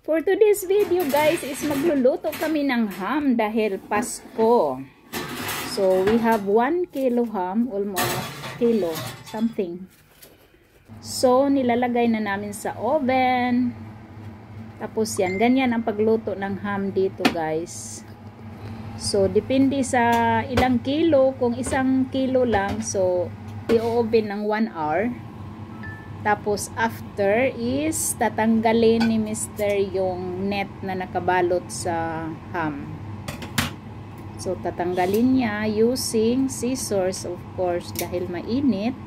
For today's video guys is magluluto kami ng ham dahil Pasko. So we have 1 kilo ham, almost kilo something. So nilalagay na namin sa oven. Tapos yan, ganyan ang pagluto ng ham dito guys. So depende sa ilang kilo, kung 1 kilo lang, so i-oven ng 1 hour. Tapos after is tatanggalin ni Mr. yung net na nakabalot sa ham. So tatanggalin niya using scissors of course dahil mainit.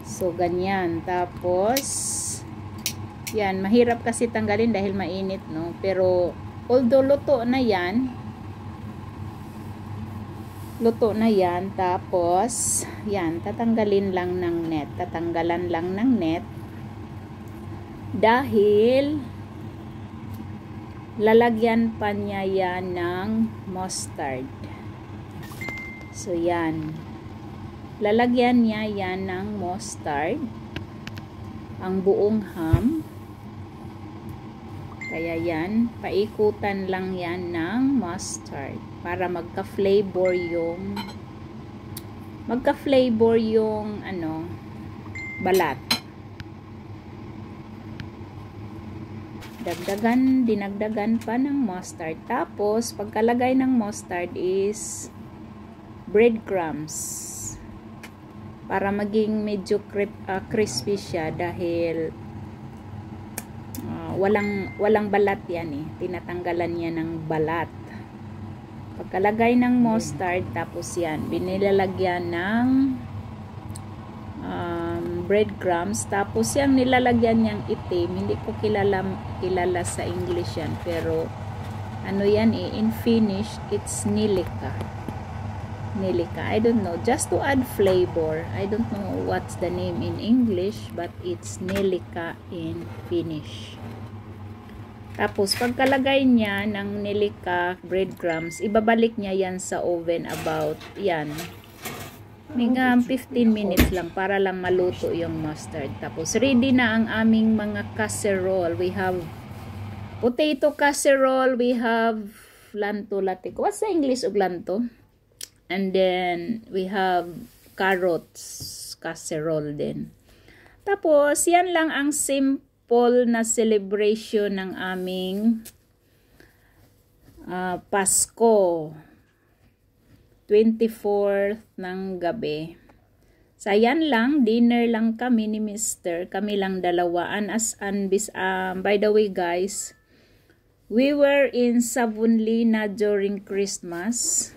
So ganyan. Tapos yan, mahirap kasi tanggalin dahil mainit, no? Pero although luto na yan, tapos yan, tatanggalin lang ng net, tatanggalan lang ng net dahil lalagyan pa niya yan ng mustard. So yan, lalagyan niya yan ng mustard ang buong ham. Kaya yan, paikutan lang yan ng mustard para magka-flavor yung ano, balat. Dinagdagan pa ng mustard. Tapos pagkalagay ng mustard is breadcrumbs para maging medyo crispy siya dahil walang balat yan eh. Tinatanggalan niya ng balat. Pagkalagay ng mustard, tapos yan, binilalagyan ng breadcrumbs. Tapos yung nilalagyan niyang itim, hindi ko kilala sa English yan. Pero, ano yan eh, in Finnish, it's nilika. Nilika, I don't know. Just to add flavor. I don't know what's the name in English, but it's nilika in Finnish. Tapos, pagkalagay niya ng nilika breadcrumbs, ibabalik niya yan sa oven about, yan, mga 15 minutes lang para lang maluto yung mustard. Tapos, ready na ang aming mga casserole. We have potato casserole, we have lanto latiko. What's the English of lanto? And then, we have carrots casserole din. Tapos, yan lang ang simple na celebration ng aming Pasko 24th ng gabi. So yan lang, dinner lang kami ni Mr. Kami lang dalawa. By the way guys, we were in Savonlinna during Christmas.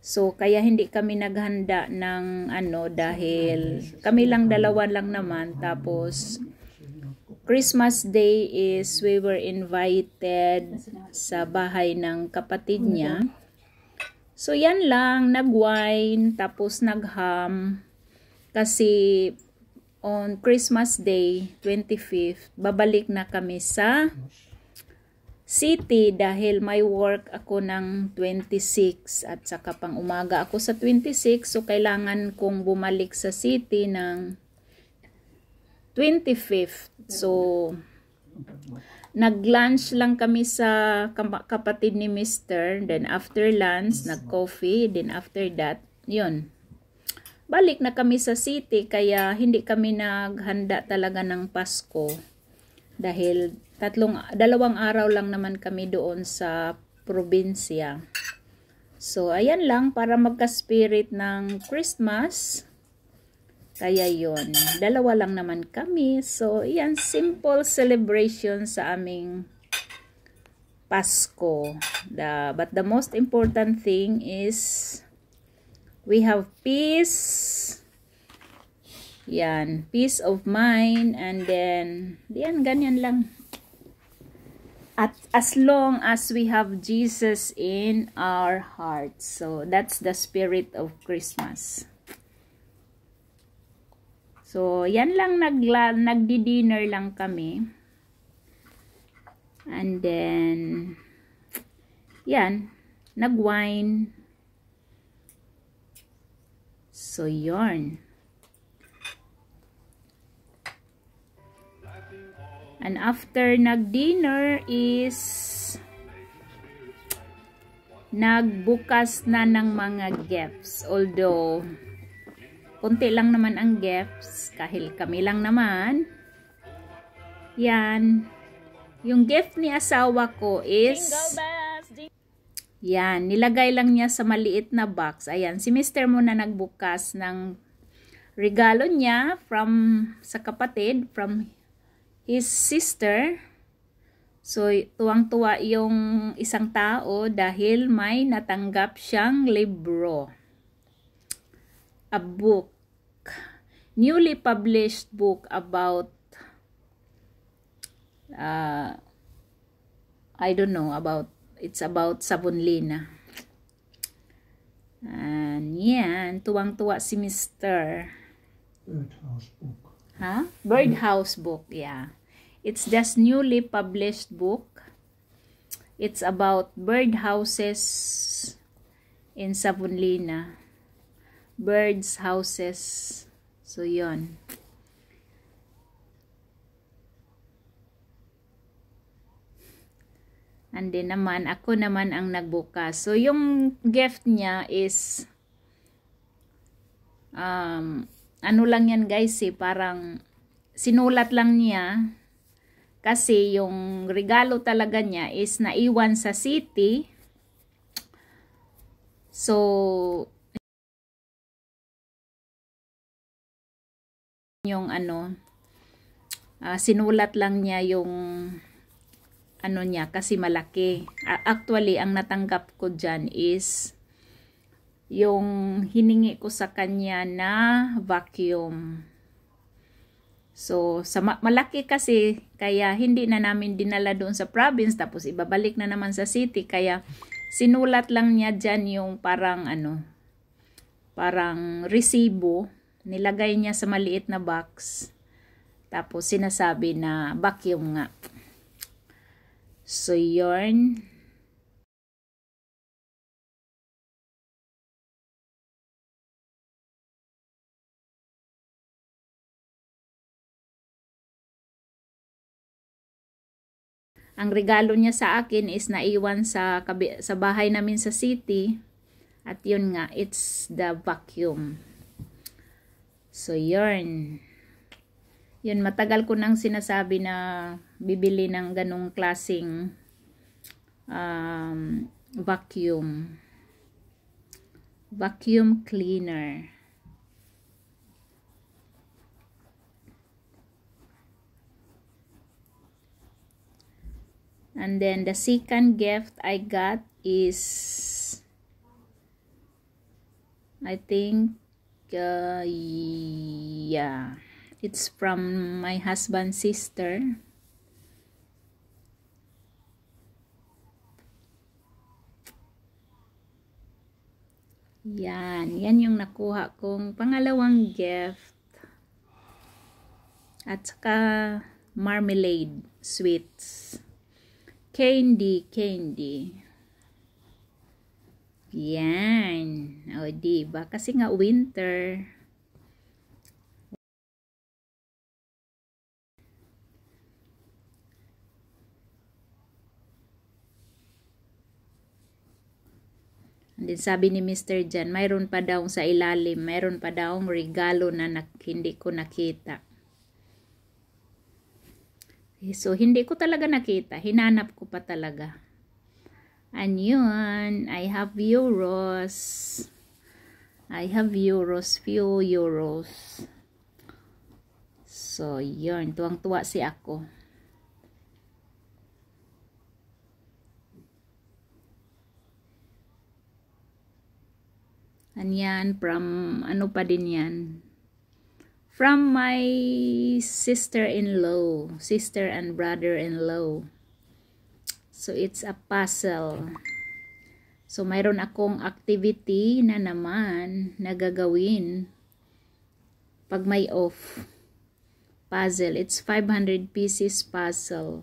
So kaya hindi kami naghanda ng ano dahil kami lang dalawa lang naman. Tapos Christmas Day is we were invited sa bahay ng kapatid niya. So yan lang, nag-wine, tapos nag-ham. Kasi on Christmas Day, 25th, babalik na kami sa city dahil may work ako ng 26 at saka pang umaga ako sa 26. So kailangan kong bumalik sa city ng 25th. So, nag-lunch lang kami sa kapatid ni Mr. Then, after lunch, nag-coffee. Then, after that, yun. Balik na kami sa city. Kaya, hindi kami naghanda talaga ng Pasko. Dahil, 2 araw lang naman kami doon sa probinsya. So, ayan lang. Para magka-spirit ng Christmas. Kaya yun, 2 lang naman kami. So, yan, simple celebration sa aming Pasko. But the most important thing is, we have peace. Yan, peace of mind. And then, yan, ganyan lang. At as long as we have Jesus in our hearts. So, that's the spirit of Christmas. So, yan lang, nagdi-dinner lang kami. And then, yan, nag-wine. So, yarn. And after nag-dinner is nagbukas na ng mga gifts. Although, konti lang naman ang gifts. Kahit kami lang naman. Yan. Yung gift ni asawa ko is, yan, nilagay lang niya sa maliit na box. Ayan, si Mr. muna nagbukas ng regalo niya sa kapatid, from his sister. So, tuwang-tuwa yung isang tao dahil may natanggap siyang libro. A book. Newly published book about, I don't know, it's about Savonlinna. And yan, tuwang-tuwa si Mr. Birdhouse book. Huh? Birdhouse book, yeah. It's just newly published book. It's about birdhouses in Savonlinna. Birds houses. So, yon. And then naman, ako naman ang nagbukas. So, yung gift niya is, ano lang yan guys parang sinulat lang niya. Kasi yung regalo talaga niya is naiwan sa city. So, yung sinulat lang niya yung niya kasi malaki. Actually, ang natanggap ko dyan is yung hiningi ko sa kanya na vacuum. So, malaki kasi, kaya hindi na namin dinala doon sa province, tapos ibabalik na naman sa city, kaya sinulat lang niya dyan yung parang parang resibo, nilagay niya sa maliit na box, tapos sinasabi na vacuum nga. So, yun. Ang regalo niya sa akin is naiwan sa bahay namin sa city. At yun nga, it's the vacuum. So, yun. Yun, matagal ko nang sinasabi na bibili ng ganong klaseng vacuum. Vacuum cleaner. And then the second gift I got is, I think, yeah, it's from my husband's sister. Yan yung nakuha kong pangalawang gift. At saka marmalade sweets. Candy. Yan. O, diba? Kasi nga winter. And then sabi ni Mr. Jan, mayroon pa daw sa ilalim, mayroon pa daw regalo na hindi ko nakita. So, hindi ko talaga nakita. Hinanap ko pa talaga. And yun, I have euros. Few euros. So, yun. Tuwang-tuwa si ako. And yan, from, ano pa din yan? From my sister-in-law, sister and brother-in-law. So, it's a puzzle. So, mayroon akong activity na naman na gagawin pag may off. Puzzle. It's 500 pieces puzzle.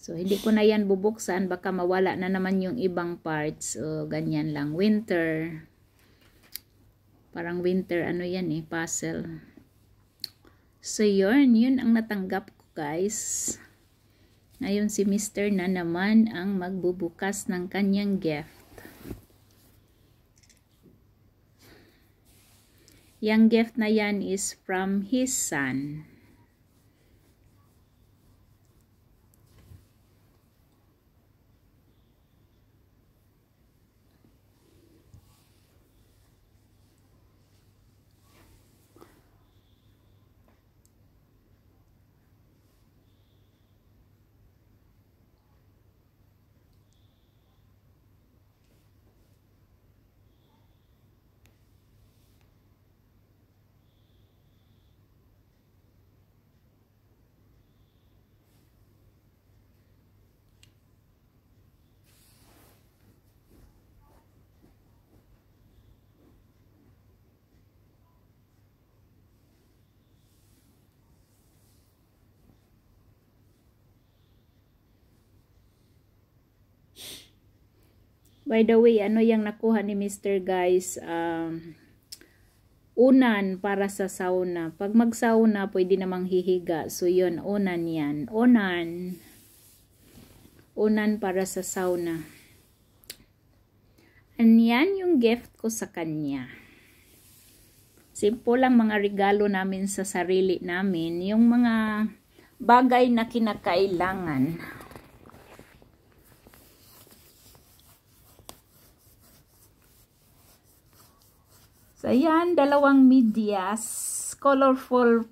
So, hindi ko na yan bubuksan. Baka mawala na naman yung ibang parts. O, ganyan lang. Winter. Parang winter, ano yan puzzle. So, yun ang natanggap ko, guys. Ngayon, si Mr. na naman ang magbubukas ng kanyang gift. Yang gift na yan is from his son. By the way, ano yung nakuha ni Mr. guys? Unan para sa sauna. Pag mag-sauna, pwede namang hihiga. So, yun, unan yan. Unan. Unan para sa sauna. And yan yung gift ko sa kanya. Simple lang mga regalo namin sa sarili namin. Yung mga bagay na kinakailangan. So, ayan, 2 medyas, colorful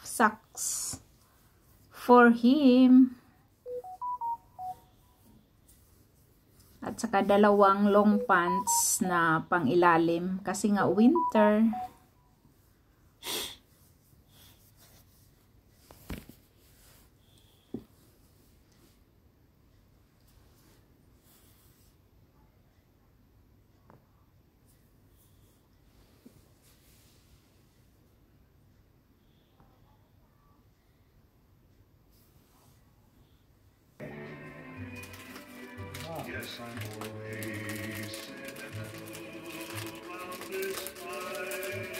socks for him. At saka 2 long pants na pang ilalim kasi nga winter. Yes, I'm always around this time.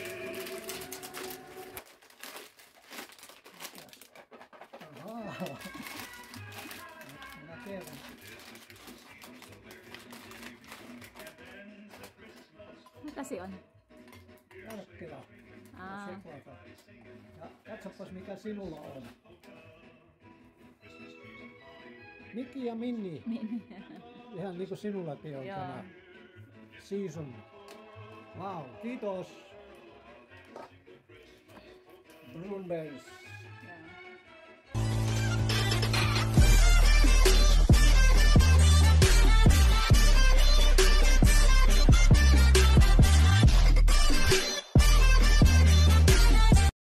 Aha. Nakera. Ano kasi on? Karkkila. Ah, Seklata. Ja katsopas mikä sinulla on. Nikki ja Minni. Ihan niin kuin sinullakin on Joo. tämä season. Wow, kiitos. Blueberries.